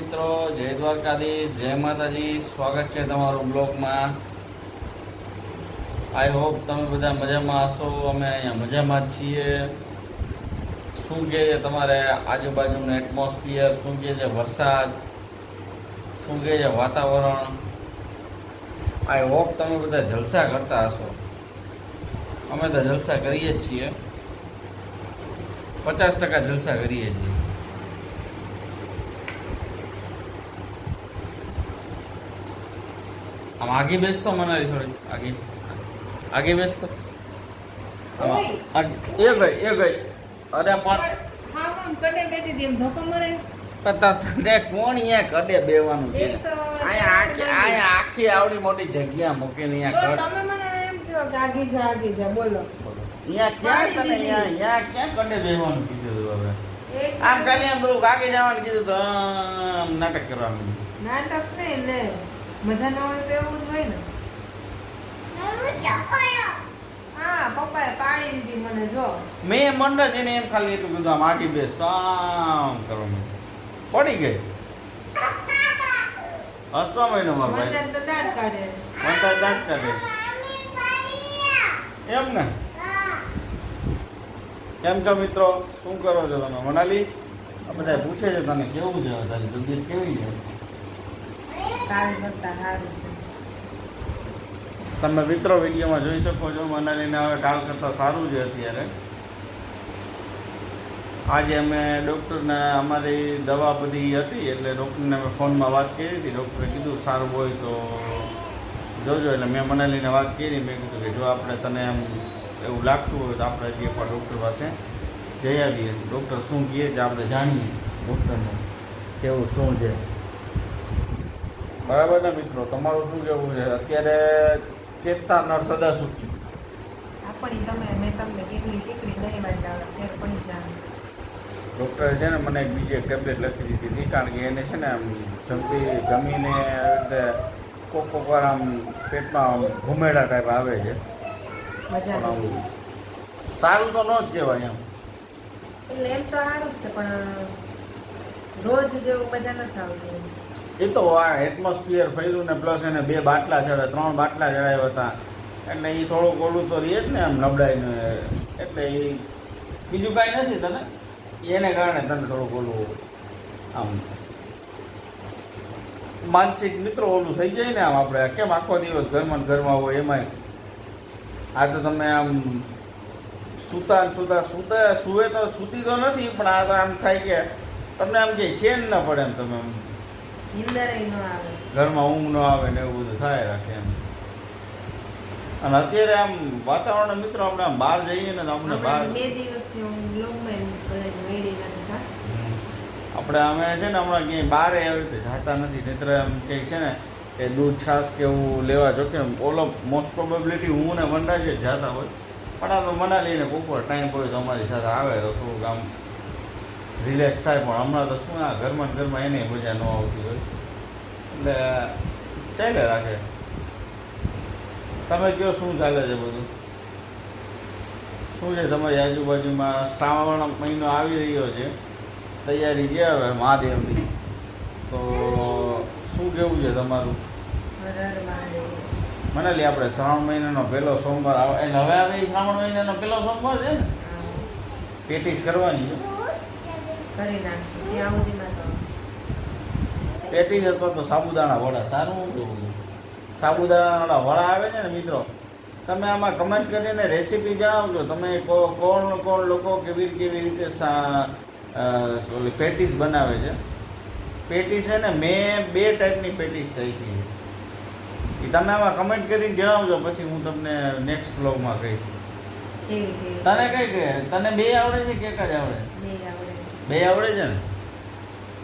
મિત્રો, જય દ્વારકાધીશ, જય માતાજી. સ્વાગત છે તમારું બ્લોગમાં. આઈ હોપ તમે બધા મજામાં હશો. અમે અહીંયા મજામાં જ છીએ. શું કહે છે તમારે આજુબાજુનું એટમોસ્ફિયર, શું કહે છે વરસાદ, શું કહે છે વાતાવરણ? આઈ હોપ તમે બધા જલસા કરતા હશો. અમે તો જલસા કરીએ જ છીએ, 50% જલસા કરીએ છીએ. આમ આગે બેસતો મનાલી, થોડી આગે બેસતો. એ ગઈ. અરે પણ કડે બેઠી હતી એમ ધોકો મરે. તને કોણ અહીંયા કડે બેવાનું છે? અહીંયા આખી આવડી મોટી જગ્યા મૂકીને અહીંયા તમે મને એમ કહો કે આગી જા બોલો. અહીંયા ક્યાં તને અહીંયા ક્યાં કડે બેવાનું કીધું? હવે આમ ખાલી આમ પેલું આગે જવાનું કીધું તો આમ નાટક કરવાનું. નાટક નહીં ને, મજા ન હોય તો એવું જ હોય ને. હા, પપ્પાએ પાડી દીધી મને. જો મેં મંડળ જઈને એમ ખાલી એટલું કીધું આમ આગે બેસ તો આમ કરવાનું. પડી ગઈ. હસતો મહિનો મારો ભાઈ. મને તો દાંત કાઢે. મંડળ દાંત કાઢે એમ ને. કેમ છો મિત્રો, શું કરો છો તમે? મનાલી આ બધા પૂછે છે તને કેવું છે, તારી તબિયત કેવી છે? કાલ કરતા સારું છે. તમે મિત્રો વિડીયોમાં જોઈ શકો છો, મનાલીને હવે કાલ કરતાં સારું છે અત્યારે. આજે અમે ડૉક્ટરને અમારી દવા બધી હતી એટલે ડૉક્ટરને અમે ફોનમાં વાત કરી હતી. ડૉક્ટરે કીધું સારું હોય તો જોજો. એટલે મેં મનાલીને વાત કરી. મેં કીધું કે જો આપણે તને એમ એવું લાગતું હોય તો આપણે હજી એકવાર ડૉક્ટર પાસે જઈ આવીએ. ડૉક્ટર શું કહે છે આપણે જાણીએ ડૉક્ટરને કેવું શું છે. બરાબર ને મિત્રો? તમારું શું કહેવું છે? અત્યારે ચેતતા નર સદા સુખી. આપણી તમે મેં તમને ટીકડી નહીં બાંધાવ ફેર પડી જાય. ડૉક્ટરે છે ને મને એક બીજી એક ટેબ્લેટ લખી દીધી હતી, કારણ કે એને છે ને આમ જમીને આવી રીતે કોક વાર આમ પેટમાં ઘુમેડા ટાઈપ આવે છે. મજા સારું તો ન જ કહેવાય એમ. એટલે એમ તો સારું જ છે, પણ રોજ જેવું મજા નથી આવતી. એ તો આ એટમોસ્ફિયર ફર્યું ને, પ્લસ એને 2 બાટલા ચડે 3 બાટલા ચડાવ્યા હતા એટલે એ થોડુંક ઓલું તો રહે જ ને આમ નબળાઈને. એટલે એ બીજું કાંઈ નથી તને, એને કારણે તને થોડુંક ઓલું આમ માનસિક મિત્રો ઓલું થઈ જાય ને. આમ આપણે કેમ આખો દિવસ ઘરમાં હોય એમાંય આ તો તમે આમ સૂતા સુવે તો સૂતી તો નથી, પણ આ તો આમ થાય કે તમને આમ કે ચેન ન પડે એમ. તમે આમ નીંદર ન આવે, ઘરમાં ઊંઘ ન આવે ને એવું બધું થાય રાખે એમ. અને અત્યારે આમ વાતાવરણ મિત્રો આપણે આમ બહાર જઈએ ને તો આપણે બહાર 2 દિવસથી હું બ્લોગમાં મેળી નથી થા. આપણે અમે છે ને હમણાં ક્યાંય બહાર આવી રીતે જતા નથી. નહીતર આમ કંઈક છે ને કે દૂધ છાશ કે એવું લેવા જો કે ઓલો મોસ્ટ પ્રોબેબિલિટી હું ને મંડા જ જતા હોય, પણ આ તો મનાલીને ઉપર ટાઈમ હોય તો અમારી સાથે આવે તો થોડુંક આમ રિલેક્સ થાય. પણ હમણાં તો શું આ ઘરમાં એને મજા ન આવતી હોય એટલે ચાલે રાખે. તમે કહો શું ચાલે છે બધું? શું છે તમારી આજુબાજુમાં? શ્રાવણ મહિનો આવી રહ્યો છે, તૈયારી છે હવે મહાદેવની. તો શું કેવું છે તમારું? મનાલી આપણે શ્રાવણ મહિનાનો પહેલો સોમવાર આવે એટલે હવે આવે. શ્રાવણ મહિનાનો પહેલો સોમવાર છે ને, પેટીસ કરવાની છે. કરી નાખશું ત્યાં સુધીમાં તો પેટીસ અથવા તો સાબુદાણા વડા. તારું શું કેવું? સાબુદાણાના વડા આવે છે ને મિત્રો, તમે આમાં કમેન્ટ કરીને રેસીપી જણાવજો. તમે કોણ લોકો કેવી રીતે ઓલી પેટીસ બનાવે છે. પેટીસ છે ને મેં 2 ટાઈપની પેટીસ શીખી છે. એ તમે આમાં કમેન્ટ કરીને જણાવજો, પછી હું તમને નેક્સ્ટ બ્લોગમાં કહીશ. તને કઈ કહે? તને 2 આવડે છે કે એક જ આવડે? 2 આવડે છે ને?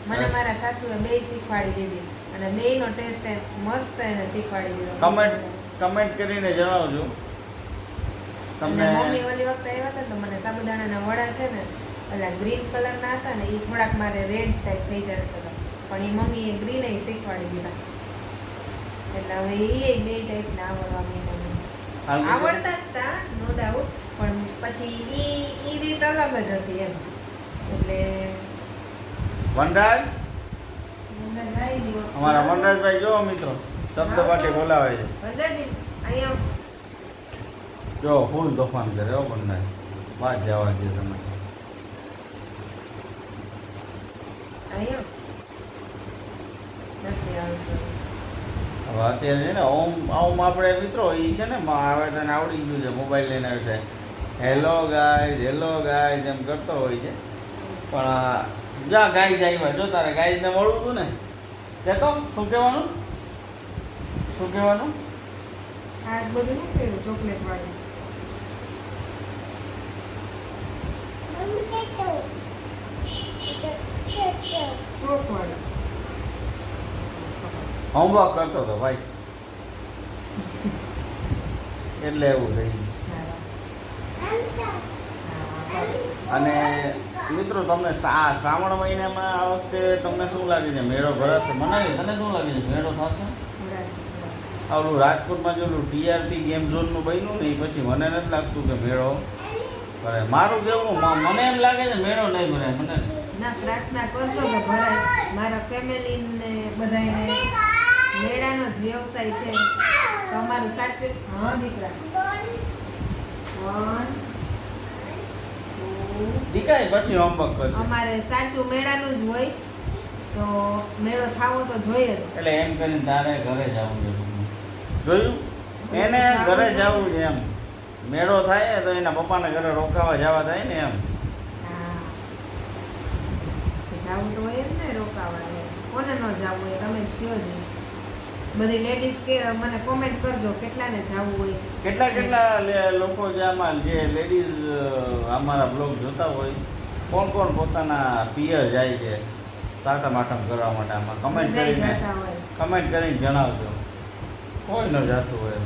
મને મારા સાસુએ 2 શીખવાડી દીધી અને 2નો ટેસ્ટ મસ્ત એને શીખવાડી દીધો. કમેન્ટ કરીને જણાવજો. તમને મમ્મી ઓલી વખતે આવ્યા હતા તો મને સાબુદાણાના વડા છે ને ઓલા ગ્રીન કલરના હતા ને એ થોડાક મારે રેડ ટાઈપ થઈ જતા હતા, પણ એ મમ્મીએ ગ્રીન એ શીખવાડી દીધા. એટલે હવે એ 2 ટાઈપના આવડવા માંડ્યા. આવડતા જ હતા નો ડાઉટ, પણ પછી એ રીત અલગ જ હતી એમ. એટલે વનરાજ અંદર જાય દીવો. અમારા વનરાજભાઈ જો મિત્રો શબ્દ પાટી બોલાવે છે. વનરાજી, અહીંયા જો ફૂલ તોફાન કરે હો વનરાજ. વાત જવા દે તમે. અહીંયા નથી આવતું. હવે અત્યારે છે ને ઓમ આપણે મિત્રો એ છે ને આવે તને આવડી ગયું છે મોબાઈલ લઈને આવે છે હેલો ગાઈઝ એમ કરતો હોય છે. પણ જા ગાઈઝ આવ્યા જો તારે ગાઈઝને મળવું હતું ને કહેતો શું કહેવાનું આ બધું શું કર્યું ચોકલેટ વાળું? ચોક વાળું. હોમવર્ક કરતો હતો ભાઈ એટલે એવું થઈ ગયું. અને મિત્રો તમને શ્રાવણ મહિનામાં આ વખતે તમને શું લાગે છે મેળો ભરાશે? મને તને શું લાગે છે મેળો થશે? ઓલું રાજકોટમાં જેટલું ટીઆરપી ગેમ ઝોનનું બન્યું ને એ પછી મને નથી લાગતું કે મેળો ભરાય. મારું કેવું મને એમ લાગે છે મેળો નહીં ભરાય. મને ના, પ્રાર્થના કરજો કે ભરાય. મારા ફેમિલીને બધાને મેળાનો જ વ્યવસાય છે. તમારું સાચું? હા દીકરા. 1 2 દીકાય પછી હોમવર્ક કરજો. અમારે સાચું મેળાનું જ હોય તો મેળો થાવો તો જોઈએ જ. એટલે એમ કરીને તારે ઘરે જવું છે જોયું એને ઘરે જવું છે એમ. મેળો થાય તો એના પપ્પાને ઘરે રોકાવા જવા થાય ને એમ. હા, જાવું તો હોય જ ને રોકાવા. કોને ન જાવું હોય તમે જ કહો છો. બધી લેડીઝ કે મને કોમેન્ટ કરજો કેટલાને જાવું હોય. કેટલા લોકો જે આમાં જે લેડીઝ અમારા બ્લોગ જોતા હોય કોણ પોતાના પિયર જાય છે સાતમ આઠમ કરવા માટે આમાં કમેન્ટ કરીને જણાવજો. કોઈ ન જાતું હોય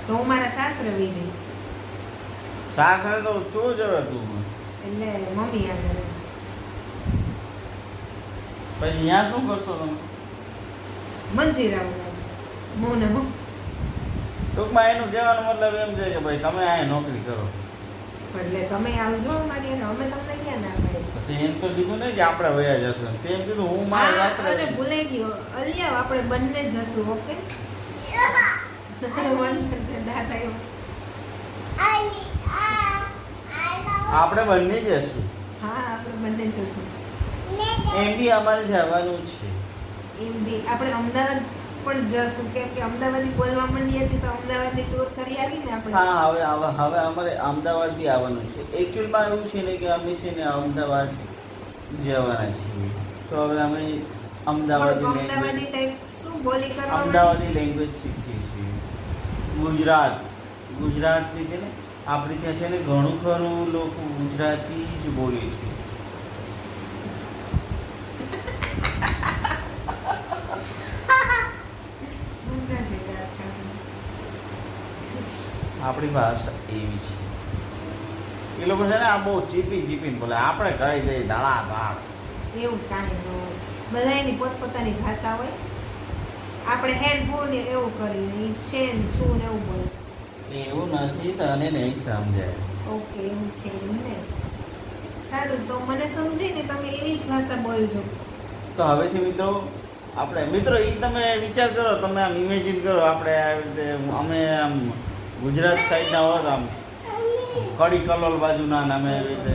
તો હું મારા સાસરે વી દઈશ. સાસરે તો શું જ હવે તું એટલે મમ્મી આગળ પછી અહીંયા શું કરશો તમે? મંજીરાવું હું ને હું. ટૂંકમાં એનું કહેવાનો મતલબ એમ છે કે ભાઈ તમે અહીંયા નોકરી કરો એટલે તમે આવજો અમારી અને અમે તમને ક્યાં ના પાડીએ. પછી એમ તો કીધું નહીં કે આપણે વયા જશું તેમ કીધું હું મારા અરે સાસરે ભૂલાઈ ગયો અલિયા આપણે બંને જશું. ઓકે આપણે બંને જશું. હા આપણે બંને જશું. એમ બી અમારે જવાનું જ છે. એમ બી આપણે અમદાવાદ પણ જશું કેમ કે અમદાવાદી બોલવા માંડીએ છીએ તો અમદાવાદની ટૂર કરી આવી ને આપણે. હા હવે અમારે અમદાવાદ બી આવવાનું છે. એકચ્યુઅલમાં એવું છે ને કે અમે છે ને અમદાવાદ જવાના છીએ તો હવે અમે અમદાવાદી ટાઈપ શું બોલી કરવા અમદાવાદી લેંગ્વેજ શીખીએ છીએ. ગુજરાતની છે ને આપણે ત્યાં છે ને ઘણું ખરું લોકો ગુજરાતી જ બોલે છે. આપણી ભાષા એવી છે. એ લોકો છે ને આ બહુ ચીપીને બોલે. આપણે કહી દઈએ દાળા દાળ. એવું કાંઈ ન હોય. બધાની પોતપોતાની ભાષા હોય. આપણે હેન ફૂલ ને એવું કરીએ છેન છું ને એવું બોલે. એવું નથી તને નહીં સમજાય. ઓકે એવું છે એમ ને. સારું તો મને સમજાય ને તમે એવી જ ભાષા બોલજો. તો હવેથી મિત્રો આપણે મિત્રો એ તમે વિચાર કરો તમે આમ ઇમેજિન કરો આપણે આવી રીતે અમે આમ ગુજરાત સાઈડના હોત આમ કડી કલોલ બાજુના નામે આવી રીતે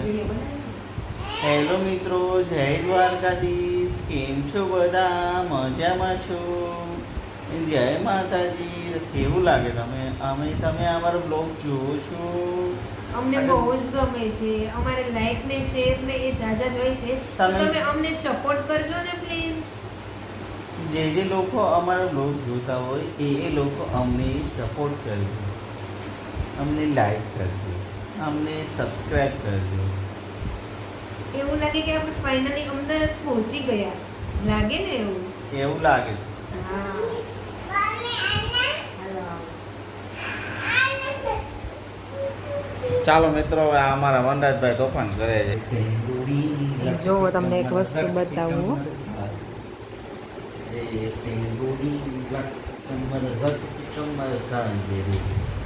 હેલો મિત્રો જય દ્વારકાધીશ કેમ છો બધા મજામાં છો જય માતાજી. કેવું લાગે તમે અમારો બ્લોગ જુઓ છો? અમને બહુ જ ગમે છે. અમારે લાઈક ને શેર ને એ જાજા જ હોય છે. તમે અમને સપોર્ટ કરજો ને પ્લીઝ. જે લોકો અમારો બ્લોગ જોતા હોય એ લોકો અમને સપોર્ટ કરજો, અમને લાઈક કરજો, અમને સબસ્ક્રાઇબ કરજો. એવું લાગે કે આપણે ફાઇનલી અમદાવાદ પહોંચી ગયા લાગે ને એવું લાગે છે. હા ચાલો મિત્રો હવે અમારા વનરાજભાઈ તોફાન કરે છે. જો તમને એક વસ્તુ બતાવું.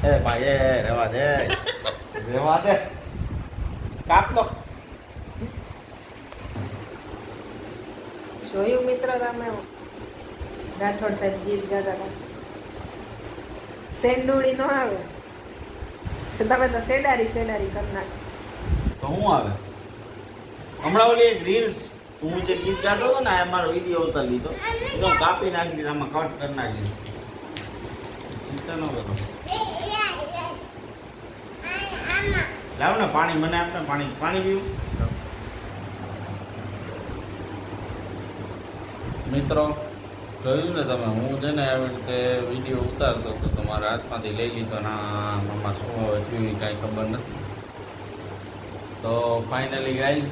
એ ભાઈ રેવા દે કાપ લો. જોયું મિત્રો તમે રાઠોડ સાહેબ ગીત ગાતા હતા સેન્ડુડી નો આવે તમે તો સેડારી સેડારી કરી નાખશો તો હું આવે હમણાં ઓલી એક રીલ્સ હું જે ગીત ગાતો હતો ને એ મારો વિડીયો ઉતાર લીધો એ તો હું કાપી નાખી દીધો આમાં કટ કરી નાખી ચિંતા ન કરો લાવ ને પાણી મને આપને પાણી પાણી પીવું મિત્રો જોયું ને તમે હું છે ને આવી રીતે વિડીયો ઉતારતો તો તમારા હાથમાંથી લઈ લીધો ના મમ્મા શું હવે થયું એ કાંઈ ખબર નથી તો ફાઇનલી ગાઈઝ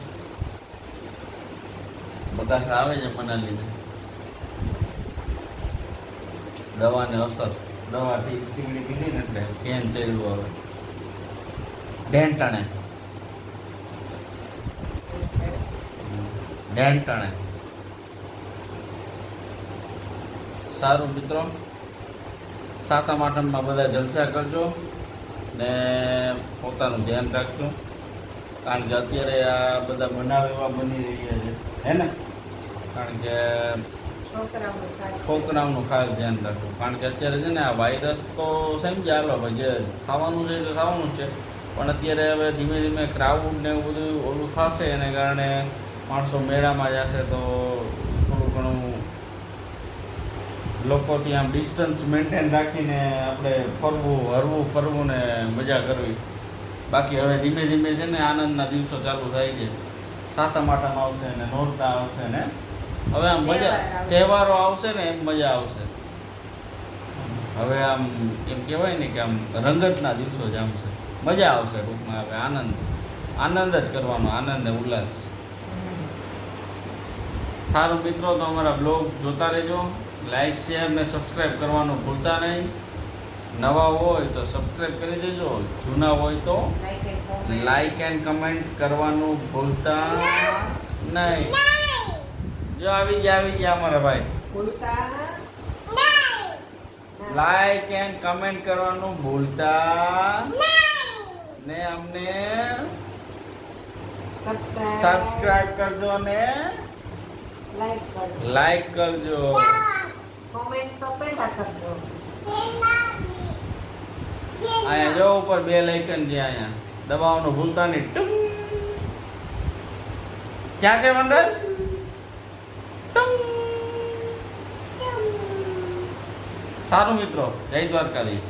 બગાસ આવે છે મને લીધે દવાને અસર દવાથી ટીકડી પીધી ને એટલે કેન ચડ્યું હવે ઢેંટાણે ઢેંટાણે સારું મિત્રો સાતમ આઠમમાં બધા જલસા કરજો ને પોતાનું ધ્યાન રાખજો કારણ કે અત્યારે આ બધા બનાવ એવા બની રહ્યા છે હે ને કારણ કે છોકરાઓનું ખાસ ધ્યાન રાખવું કારણ કે અત્યારે છે ને આ વાયરસ તો સમજે હાલો ભાઈ જે થવાનું છે તો થવાનું છે પણ અત્યારે હવે ધીમે ધીમે ક્રાઉડ ને એવું બધું ઓલું થશે એને કારણે માણસો મેળામાં જશે તો થોડું ઘણું લોકોથી આમ ડિસ્ટન્સ મેન્ટેન રાખીને આપણે હરવું ફરવું ને મજા કરવી બાકી હવે ધીમે ધીમે છે ને આનંદના દિવસો ચાલુ થાય છે સાતમ આઠમ આવશે ને નોરતા આવશે ને હવે આમ મજા તહેવારો આવશે ને એમ મજા આવશે હવે આમ એમ કહેવાય ને કે આમ રંગતના દિવસો જ આવશે મજા આવશે ટૂંકમાં હવે આનંદ જ કરવાનો આનંદ ને ઉલ્લાસ સારું મિત્રો તો અમારા બ્લોગ જોતા રહેજો લાઈક શેર ને સબસ્ક્રાઈબ કરવાનું ભૂલતા નહીં નવા હોય તો સબસ્ક્રાઈબ કરી દેજો જૂના હોય તો લાઈક એન્ડ કમેન્ટ કરવાનું ભૂલતા નહીં જો આવી ગયા અમારા ભાઈ લાઈક એન્ડ કમેન્ટ કરવાનું ભૂલતા ને અમને સબસ્ક્રાઈબ કરજો ને લાઈક કરજો કોમેન્ટ તો પહેલા કરજો અહીંયા જો ઉપર બે લાઇકન છે અહીંયા દબાવવાનું ભૂલતા નહીં ટુંગ ક્યાં છે વનરાજ ટુંગ સારું મિત્રો જય દ્વારકાધીશ